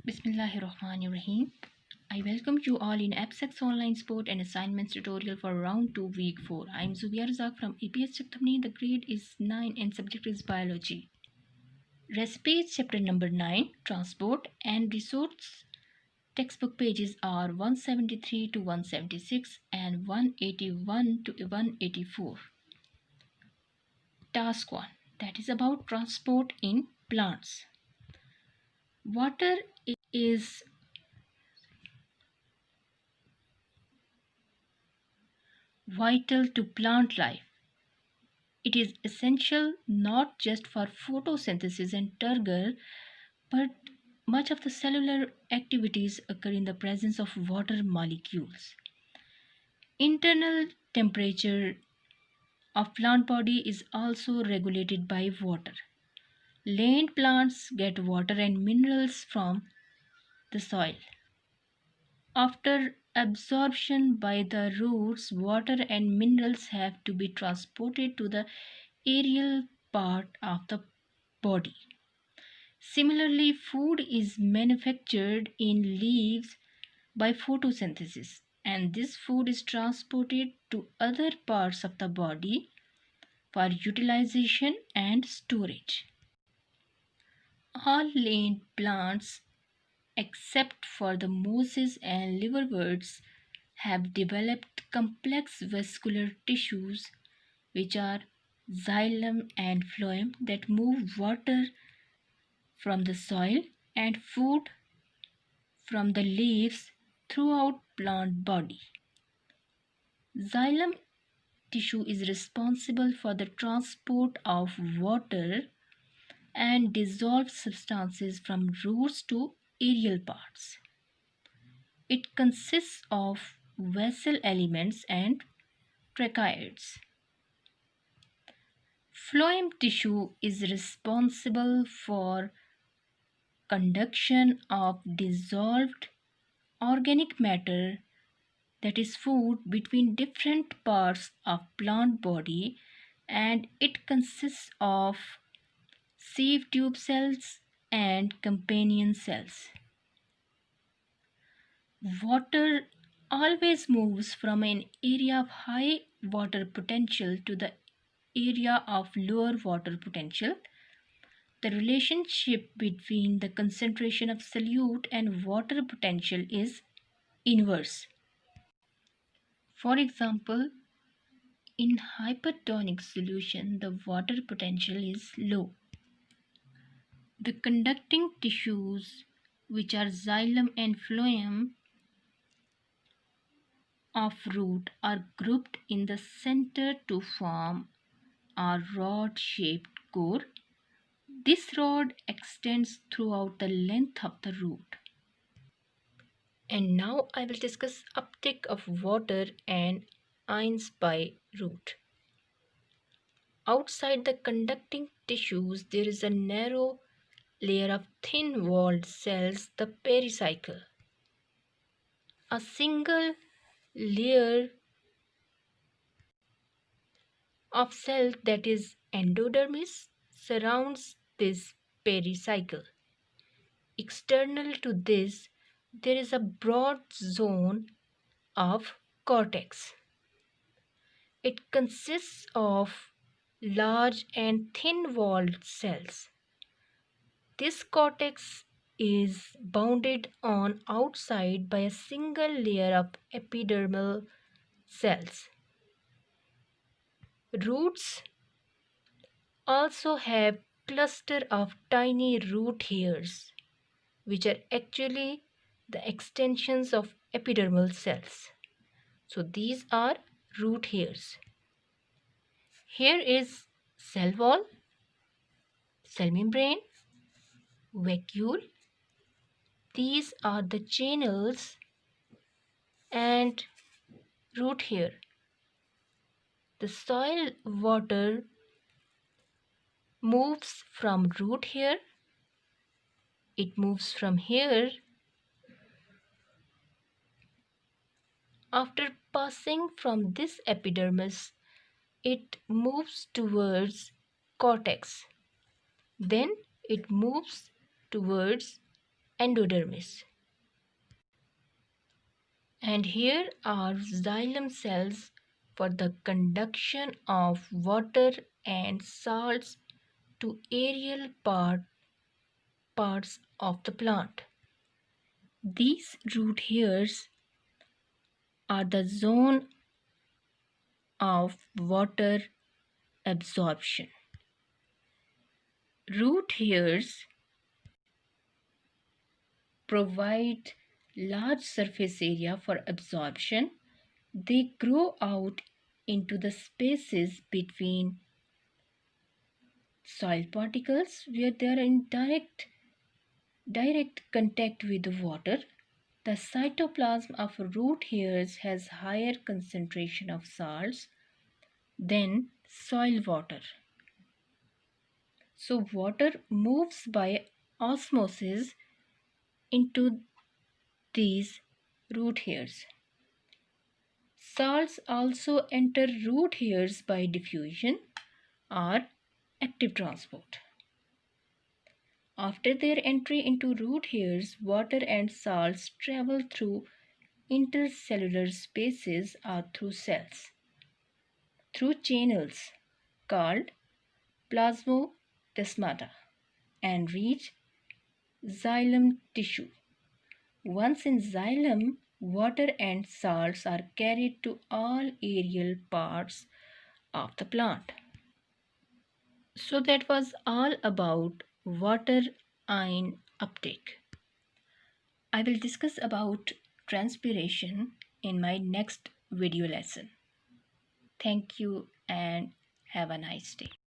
Bismillahirrahmanirrahim. I welcome you all in AppSex Online Sport and Assignments tutorial for round 2, week 4. I am Zubia Razak from APS Chaktamni. The grade is 9 and subject is biology. Recipes chapter number 9, transport and resource. Textbook pages are 173 to 176 and 181 to 184. Task 1, that is about transport in plants. Water is vital to plant life. It is essential not just for photosynthesis and turgor, but much of the cellular activities occur in the presence of water molecules. Internal temperature of plant body is also regulated by water. Land plants get water and minerals from the soil. After absorption by the roots, water and minerals have to be transported to the aerial part of the body. Similarly, food is manufactured in leaves by photosynthesis, and this food is transported to other parts of the body for utilization and storage. All land plants except for the mosses and liverworts have developed complex vascular tissues which are xylem and phloem that move water from the soil and food from the leaves throughout plant body. Xylem tissue is responsible for the transport of water and dissolved substances from roots to aerial parts. It consists of vessel elements and tracheids. Phloem tissue is responsible for conduction of dissolved organic matter, that is food, between different parts of plant body, and it consists of sieve tube cells and companion cells. Water always moves from an area of high water potential to the area of lower water potential. The relationship between the concentration of solute and water potential is inverse. For example, in hypertonic solution, the water potential is low. The conducting tissues, which are xylem and phloem of root, are grouped in the center to form a rod-shaped core. This rod extends throughout the length of the root. And now I will discuss uptake of water and ions by root. Outside the conducting tissues, there is a narrow layer of thin-walled cells, the pericycle. A single layer of cells, that is endodermis, surrounds this pericycle. External to this, there is a broad zone of cortex. It consists of large and thin-walled cells. This cortex is bounded on outside by a single layer of epidermal cells. Roots also have cluster of tiny root hairs, which are actually the extensions of epidermal cells. So these are root hairs. Here is cell wall, cell membrane, vacuole. These are the channels and root hair. The soil water moves from root hair. It moves from here. After passing from this epidermis, it moves towards cortex. Then it moves towards endodermis. And here are xylem cells for the conduction of water and salts to aerial parts of the plant. These root hairs are the zone of water absorption. Root hairs provide large surface area for absorption. They grow out into the spaces between soil particles where they are in direct contact with the water. The cytoplasm of root hairs has higher concentration of salts than soil water. So water moves by osmosis into these root hairs. Salts also enter root hairs by diffusion or active transport. After their entry into root hairs, water and salts travel through intercellular spaces or through cells, through channels called plasmodesmata, and reach xylem tissue. Once in xylem, water and salts are carried to all aerial parts of the plant. So that was all about water ion uptake. I will discuss about transpiration in my next video lesson. Thank you and have a nice day.